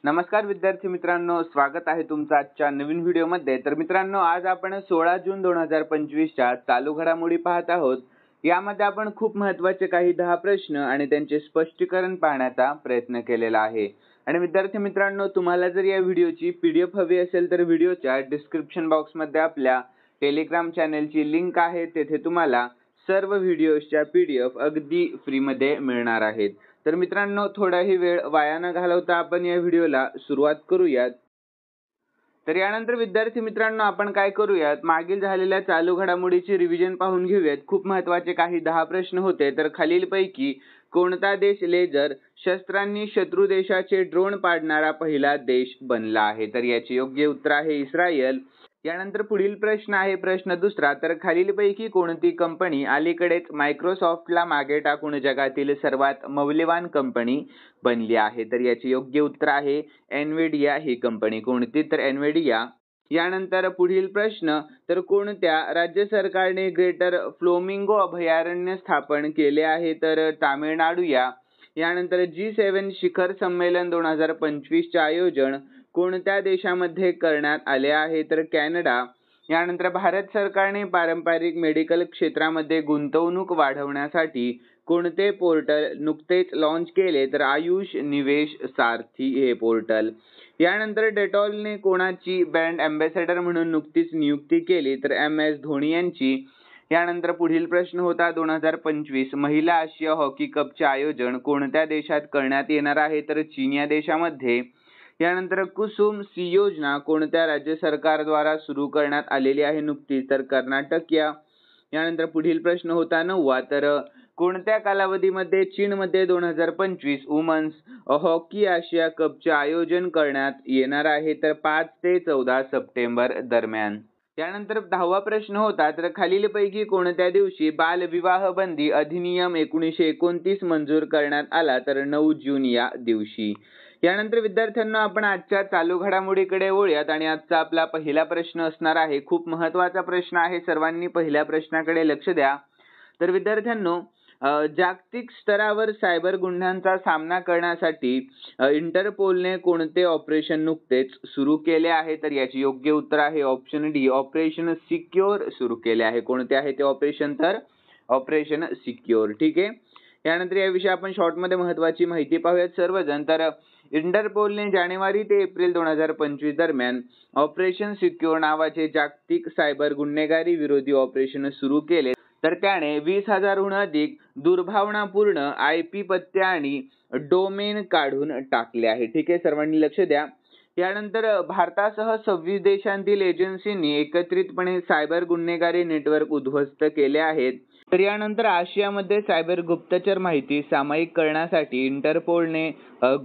नमस्कार विद्यार्थी मित्रांनो, स्वागत आहे तुमचं आजच्या नवीन व्हिडिओमध्ये। तर मित्रांनो, आज आपण 16 जून 2025 च्या चालू घडामोडी पाहत आहोत। यामध्ये आपण खूप महत्त्वाचे काही 10 प्रश्न आणि त्यांचे स्पष्टीकरण पाहण्याचा प्रयत्न केलेला आहे। आणि विद्यार्थी मित्रांनो, तुम्हाला जर या व्हिडिओची PDF हवी असेल तर व्हिडिओच्या डिस्क्रिप्शन बॉक्समध्ये आपल्या टेलिग्राम चॅनलची लिंक आहे, तेथे तुम्हाला सर्व व्हिडिओच्या PDF अगदी फ्रीमध्ये मिळणार आहेत। तर मित्रांनो, थोडाही वेळ वाया न घालवता आपण या व्हिडिओला सुरुवात करूयात। तर यानंतर विद्यार्थी मित्रांनो, आपण काय करूयात, मागील झालेल्या चालू घडामोडीची रिव्हिजन पाहून घेऊयात। खूप महत्त्वाचे काही 10 प्रश्न होते। तर खालीलपैकी कोणता देश लेझर शस्त्रांनी शत्रू देशाचे ड्रोन पाडणारा पहिला देश बनला आहे? तर याचे योग्य उत्तर आहे इस्रायल। यानंतर पुढील प्रश्न आहे प्रश्न दुसरा, तर खालीलपैकी कोणती कंपनी अलीकडेच मायक्रोसॉफ्टला मागे टाकून जगातील सर्वात मौल्यवान कंपनी बनली आहे? तर याचे योग्य उत्तर आहे एनव्हिडिया ही कंपनी। कोणती? तर एनव्हिडिया। यानंतर पुढील प्रश्न, तर कोणत्या राज्य सरकारने ग्रेटर फ्लेमिंगो अभयारण्य स्थापन केले आहे? तर तामिळनाडू या। यानंतर G7 शिखर संमेलन 2025 चे आयोजन कोणत्या देशामध्ये करण्यात आले आहे? तर कॅनडा। यानंतर भारत सरकारने पारंपरिक मेडिकल क्षेत्रामध्ये गुंतवणूक वाढवण्यासाठी कोणते पोर्टल नुकतेच लॉन्च केले? तर आयुष निवेश सारथी हे पोर्टल। यानंतर डेटॉलने कोणाची ब्रँड अँबॅसेडर म्हणून नुकतीच नियुक्ती केली? तर MS धोनी यांची। यानंतर पुढील प्रश्न होता 2025 महिला आशिया हॉकी कपचे आयोजन कोणत्या देशात करण्यात येणार आहे? तर चीन या देशामध्ये। यानंतर कुसुम सी योजना कोणत्या राज्य सरकारद्वारा सुरू करण्यात आलेली आहे नुकतीच? तर कर्नाटक या। यानंतर पुढील प्रश्न होता 9वा, तर कोणत्या कालावधीमध्ये चीनमध्ये 2025 वुमन्स हॉकी आशिया कपचे आयोजन करण्यात येणार आहे? तर 5 ते 14 सप्टेंबर दरम्यान। यानंतर 10वा प्रश्न होता, तर खालीलपैकी कोणत्या दिवशी बालविवाह बंदी अधिनियम 1929 मंजूर करण्यात आला? तर 9 जून या दिवशी। यानंतर विद्यार्थ्यांना आपण आजच्या चालू घडामोडीकडे वळूयात आणि आजचा आपला पहिला प्रश्न असणार आहे, खूप महत्त्वाचा प्रश्न आहे, सर्वांनी पहिल्या प्रश्नाकडे लक्ष द्या। तर विद्यार्थ्यांनो, जागतिक स्तरावर सायबर गुन्ह्यांचा सामना करण्यासाठी इंटरपोलने कोणते ऑपरेशन नुकतेच सुरू केले आहे? तर याचे योग्य उत्तर आहे ऑप्शन डी, ऑपरेशन सिक्युअर सुरू केले आहे। कोणते आहे ते ऑपरेशन? तर ऑपरेशन सिक्युअर। ठीक आहे। यानंतर याविषयी आपण शॉर्टमध्ये महत्त्वाची माहिती पाहूयात सर्वजण। तर इंटरपोलने जानेवारी ते एप्रिल 2025 दरम्यान ऑपरेशन सिक्युअर नावाचे जागतिक सायबर गुन्हेगारी विरोधी ऑपरेशन सुरू केले। तर त्याने 20,000हून अधिक दुर्भावनापूर्ण IP पत्ते आणि डोमेन काढून टाकले आहे। ठीक आहे, सर्वांनी लक्ष द्या। यानंतर भारतासह 26 देशांतील एजन्सींनी एकत्रितपणे सायबर गुन्हेगारी नेटवर्क उद्ध्वस्त केले आहेत। तर यानंतर आशियामध्ये सायबर गुप्तचर माहिती सामायिक करण्यासाठी इंटरपोलने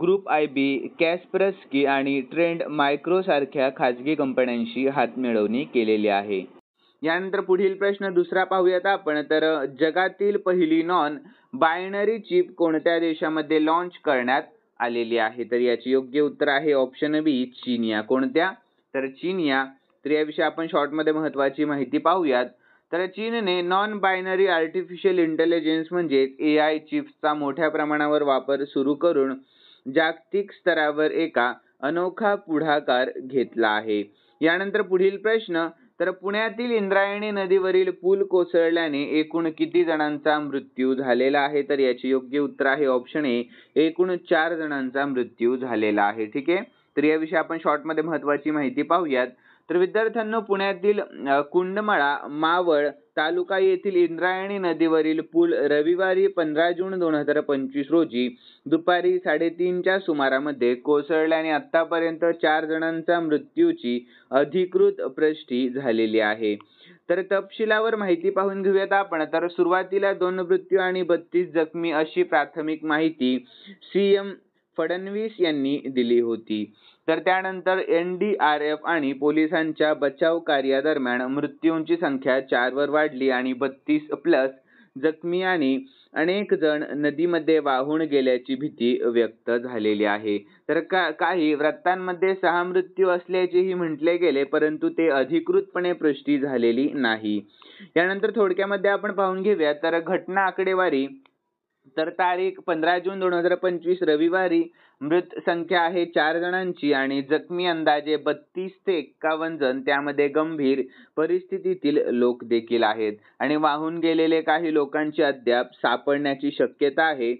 ग्रुप IB, कॅस्परस्की आणि ट्रेंड मायक्रो सारख्या खाजगी कंपन्यांशी हातमिळवणी केलेली आहे। यानंतर पुढील प्रश्न दुसरा पाहूयात आपण, तर जगातील पहिली नॉन बायनरी चिप कोणत्या देशामध्ये लॉन्च करण्यात आलेली आहे? तर याचे योग्य उत्तर आहे ऑप्शन बी, चीन या। कोणत्या? तर चीन या। तर याविषयी आपण शॉर्टमध्ये महत्त्वाची माहिती पाहूयात। तर चीनने नॉन बायनरी आर्टिफिशियल इंटेलिजन्स म्हणजे AI चिप्सचा मोठ्या प्रमाणावर वापर सुरू करून जागतिक स्तरावर एका अनोखा पुढाकार घेतला आहे। यानंतर पुढील प्रश्न, तर पुण्यातील इंद्रायणी नदीवरील पूल कोसळल्याने एकूण किती जणांचा मृत्यू झालेला आहे? तर याचे योग्य उत्तर आहे ऑप्शन ए, एकूण 4 जणांचा मृत्यू झालेला आहे। ठीक आहे। तर याविषयी आपण शॉर्टमध्ये महत्त्वाची माहिती पाहूयात। तर विद्यार्थ्यांनो, पुण्यातील कुंडमळा मावळ तालुका येथील इंद्रायणी नदीवरील पूल रविवारी 15 जून 2025 रोजी दुपारी 3:30च्या सुमारामध्ये कोसळल्याने आतापर्यंत 4 जणांचा मृत्यूची अधिकृत पुष्टी झालेली आहे। तर तपशिलावर माहिती पाहून घेऊयात आपण। तर सुरुवातीला 2 मृत्यू आणि 32 जखमी अशी प्राथमिक माहिती CM फडणवीस यांनी दिली होती। तर त्यानंतर NDRF आणि पोलिसांच्या बचाव कार्यादरम्यान मृत्यूंची संख्या 4 वर वाढली आणि 32+ जखमी आणि अनेक जण नदीमध्ये वाहून गेल्याची भीती व्यक्त झालेली आहे। तर काही वृत्तांमध्ये 6 मृत्यू असल्याचेही म्हटले गेले, परंतु ते अधिकृतपणे पुष्टी झालेली नाही। यानंतर थोडक्यामध्ये आपण पाहून घेऊया। तर घटना आकडेवारी तर तारीख 15 जून 2025 रविवारी मृत संख्या आहे 4 जणांची आणि जखमी अंदाजे 32 ते 51 जण, त्यामध्ये गंभीर परिस्थितीतील लोक देखील आहेत आणि वाहून गेलेले काही लोकांची अद्याप सापडण्याची शक्यता आहे.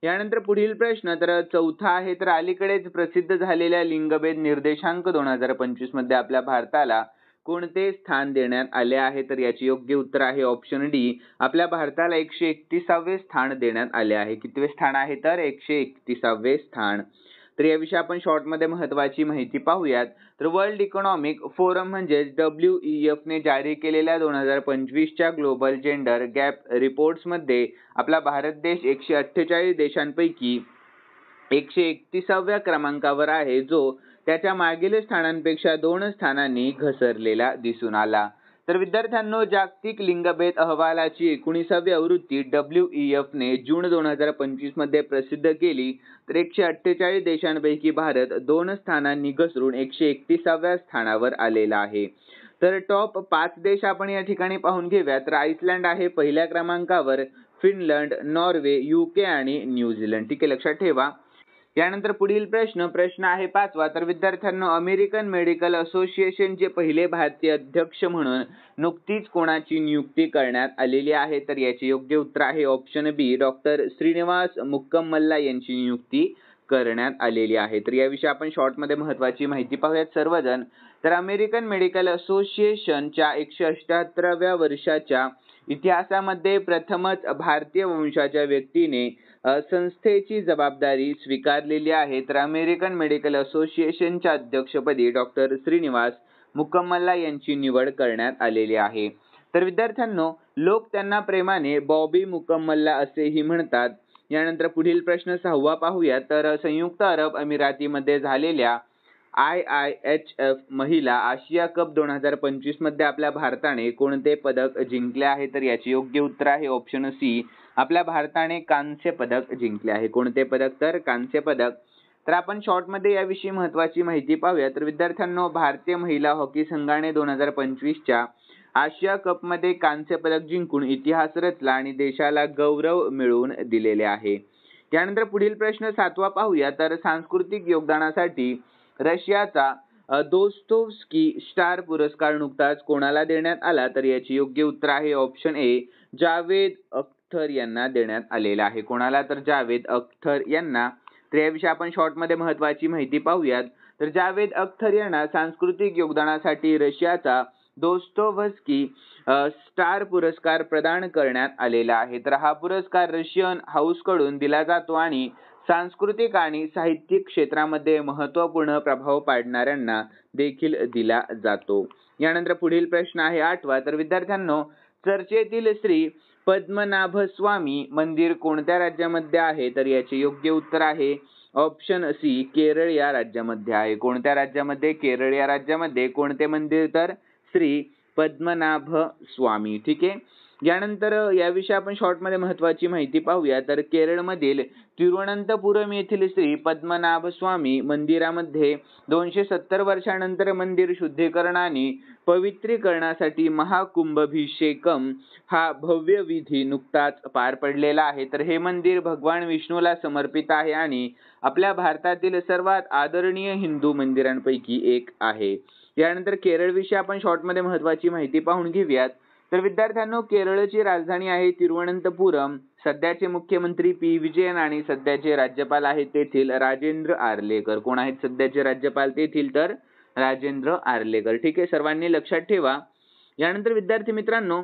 यानंतर पुढील प्रश्न तर चौथा आहे, तर अलीकडेच प्रसिद्ध झालेल्या लिंगभेद निर्देशांक 2025 मध्ये आपल्या भारताला कोणते स्थान देण्यात आले आहे? तर याचे योग्य उत्तर आहे ऑप्शन डी. आपल्या भारताला 131वे स्थान देण्यात आले आहे. कितवे स्थान आहे? तर 131वे स्थान. तर याविषयी आपण शॉर्टमध्ये महत्त्वाची माहिती पाहूयात. तर वर्ल्ड इकॉनॉमिक फोरम म्हणजे WEF ने जारी केलेल्या 2025च्या ग्लोबल जेंडर गॅप रिपोर्ट्समध्ये आपला भारत देश 148 देशांपैकी 131व्या क्रमांकावर आहे, जो त्याच्या मागील स्थानांपेक्षा 2 स्थानांनी घसरलेला दिसून आला. तर विद्यार्थ्यांनो, जागतिक लिंगभेद अहवालाची 19वी आवृत्ती WEF ने जून 2025 मध्ये प्रसिद्ध केली. तर 148 देशांपैकी भारत 2 स्थानांनी घसरून 131व्या स्थानावर आलेला आहे. तर टॉप 5 देश आपण या ठिकाणी पाहून घेऊया. तर आइसलँड आहे पहिल्या क्रमांकावर, फिनलंड, नॉर्वे, UK आणि न्यूझीलंड. ठीक आहे, लक्षात ठेवा. यानंतर पुढील प्रश्न आहे 5वा. तर विद्यार्थ्यांनो, अमेरिकन मेडिकल असोसिएशनचे पहिले भारतीय अध्यक्ष म्हणून नुकतीच कोणाची नियुक्ती करण्यात आलेली आहे? तर याचे योग्य उत्तर आहे ऑप्शन बी. डॉक्टर श्रीनिवास मुक्कमल्ला यांची नियुक्ती करण्यात आलेली आहे. तर याविषयी आपण शॉर्टमध्ये महत्त्वाची माहिती पाहूयात सर्वजण. तर अमेरिकन मेडिकल असोसिएशनच्या 178व्या वर्षाच्या इतिहासामध्ये प्रथमच भारतीय वंशाच्या व्यक्तीने संस्थेची जबाबदारी स्वीकारलेली आहे. तर अमेरिकन मेडिकल असोसिएशनच्या अध्यक्षपदी डॉक्टर श्रीनिवास मुक्कमल्ला यांची निवड करण्यात आलेली आहे. तर विद्यार्थ्यांनो, लोक त्यांना प्रेमाने बॉबी मुक्कमल्ला असेही म्हणतात. यानंतर पुढील प्रश्न 6वा पाहूया. तर संयुक्त अरब अमिरातीमध्ये झालेल्या IIHF महिला आशिया कप 2025 मध्ये आपल्या भारताने कोणते पदक जिंकले आहे? तर याचे योग्य उत्तर आहे ऑप्शन सी. आपल्या भारताने कांस्य पदक जिंकले आहे. कोणते पदक? तर कांस्य पदक. तर आपण शॉर्टमध्ये याविषयी महत्त्वाची माहिती पाहूया. तर विद्यार्थ्यांनो, भारतीय महिला हॉकी संघाने 2025च्या आशिया कप मध्ये कांस्य पदक जिंकून इतिहास रचला आणि देशाला गौरव मिळवून दिलेले आहे. यानंतर पुढील प्रश्न 7वा पाहूया. तर सांस्कृतिक योगदानासाठी रशियाचा दोस्तोव्स्की स्टार पुरस्कार नुकताच कोणाला देण्यात आला? तर याचे योग्य उत्तर आहे ऑप्शन ए. जावेद अख्तर यांना देण्यात आलेला आहे. कोणाला? तर जावेद अख्तर यांना. तर याविषयी आपण शॉर्टमध्ये महत्त्वाची माहिती पाहूयात. तर जावेद अख्तर यांना सांस्कृतिक योगदानासाठी रशियाचा दोस्तोव्स्की स्टार पुरस्कार प्रदान करण्यात आलेला आहे. तर हा पुरस्कार रशियन हाऊसकडून दिला जातो आणि सांस्कृतिक आणि साहित्यिक क्षेत्रामध्ये महत्त्वपूर्ण प्रभाव पाडणाऱ्यांना देखील दिला जातो. यानंतर पुढील प्रश्न आहे 8वा. तर विद्यार्थ्यांनो, चर्चेतील श्री पद्मनाभस्वामी मंदिर कोणत्या राज्यामध्ये आहे? तर याचे योग्य उत्तर आहे ऑप्शन सी. केरळ या राज्यामध्ये आहे. कोणत्या राज्यामध्ये? केरळ या राज्यामध्ये. कोणते मंदिर? तर श्री पद्मनाभ स्वामी. ठीक आहे. यानंतर याविषयी आपण शॉर्टमध्ये महत्त्वाची माहिती पाहूया. तर केरळमधील तिरुवनंतपुरम येथील श्री पद्मनाभ स्वामी मंदिरामध्ये 270 वर्षानंतर मंदिर शुद्धीकरण आणि पवित्रीकरणासाठी महाकुंभभिषेकम हा भव्य विधी नुकताच पार पडलेला आहे. तर हे मंदिर भगवान विष्णूला समर्पित आहे आणि आपल्या भारतातील सर्वात आदरणीय हिंदू मंदिरांपैकी एक आहे. यानंतर केरळ विषयी आपण शॉर्टमध्ये महत्त्वाची माहिती पाहून घेऊयात. तर विद्यार्थ्यांनो, केरळची राजधानी आहे तिरुवनंतपुरम. सध्याचे मुख्यमंत्री पी विजयन आणि सध्याचे राज्यपाल आहेत तेथील राजेंद्र आर्लेकर. कोण आहेत सध्याचे राज्यपाल तेथील? तर राजेंद्र आर्लेकर. ठीक आहे, सर्वांनी लक्षात ठेवा. यानंतर विद्यार्थी मित्रांनो,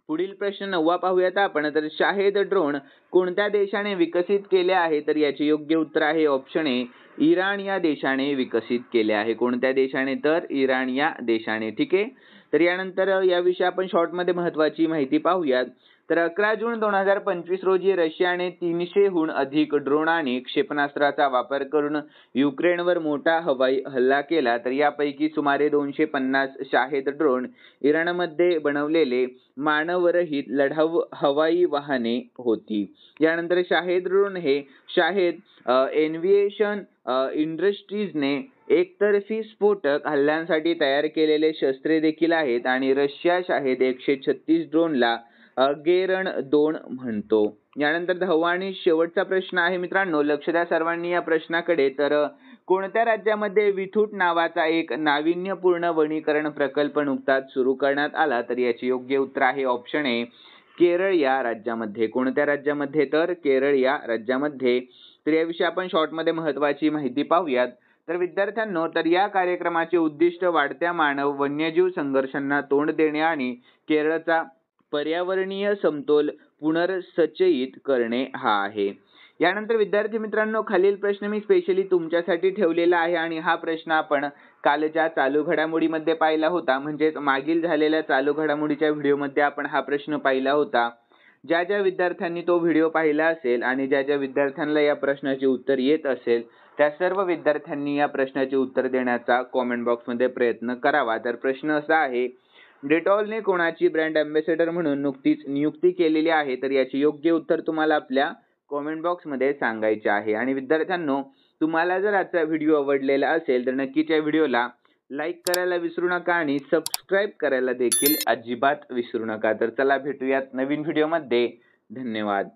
पुढील प्रश्न 9वा पाहूयात आपण. तर शाहेद ड्रोन कोणत्या देशाने विकसित केले आहे? तर याचे योग्य उत्तर आहे ऑप्शन ए. इराण या देशाने विकसित केले आहे. कोणत्या देशाने? तर इराण या देशाने. ठीक आहे. तर यानंतर याविषयी आपण शॉर्टमध्ये महत्त्वाची माहिती पाहूयात. तर 11 जून 2025 रोजी रशियाने 300हून अधिक ड्रोन आणि क्षेपणास्त्राचा वापर करून युक्रेनवर मोठा हवाई हल्ला केला. तर यापैकी सुमारे 250 शाहेद ड्रोन इराणमध्ये बनवलेले मानवरहित लढाऊ हवाई वाहने होती. यानंतर शाहेद ड्रोन हे शाहेद एव्हिएशन इंडस्ट्रीजने एकतर्फी स्फोटक हल्ल्यांसाठी तयार केलेले शस्त्रे देखील आहेत आणि रशिया शाहेद 136 ड्रोनला गेरण 2 म्हणतो. यानंतर 10वा आणि शेवटचा प्रश्न आहे मित्रांनो, लक्ष द्या सर्वांनी या प्रश्नाकडे. तर कोणत्या राज्यामध्ये विथूट नावाचा एक नाविन्यपूर्ण वनीकरण प्रकल्प नुकताच सुरू करण्यात आला? तर याचे योग्य उत्तर आहे ऑप्शन ए, केरळ या राज्यामध्ये. कोणत्या राज्यामध्ये? तर केरळ या राज्यामध्ये. तर याविषयी आपण शॉर्टमध्ये महत्त्वाची माहिती पाहूयात. तर विद्यार्थ्यांनो, तर या कार्यक्रमाचे उद्दिष्ट वाढत्या मानव वन्यजीव संघर्षांना तोंड देणे आणि केरळचा पर्यावरणीय समतोल पुनर्संचयित करणे हा आहे. यानंतर विद्यार्थी मित्रांनो, खालील प्रश्न मी स्पेशली तुमच्यासाठी ठेवलेला आहे आणि हा प्रश्न आपण कालच्या चालू घडामोडीमध्ये पाहिला होता. म्हणजेच मागील झालेल्या चालू घडामोडीच्या व्हिडिओमध्ये आपण हा प्रश्न पाहिला होता. ज्या ज्या विद्यार्थ्यांनी तो व्हिडिओ पाहिला असेल आणि ज्या ज्या विद्यार्थ्यांना या प्रश्नाचे उत्तर येत असेल त्या सर्व विद्यार्थ्यांनी या प्रश्नाचे उत्तर देण्याचा कॉमेंट बॉक्समध्ये प्रयत्न करावा. तर प्रश्न असा आहे, डेटॉलने कोणाची ब्रँड अँबॅसेडर म्हणून नुकतीच नियुक्ती केलेली आहे? तर याचे योग्य उत्तर तुम्हाला आपल्या कॉमेंट बॉक्समध्ये सांगायचे आहे. आणि विद्यार्थ्यांनो, तुम्हाला जर आजचा व्हिडिओ आवडलेला असेल तर नक्कीच या व्हिडिओला लाईक करायला विसरू नका आणि सबस्क्राईब करायला देखील अजिबात विसरू नका. तर चला भेटूयात नवीन व्हिडिओमध्ये. धन्यवाद.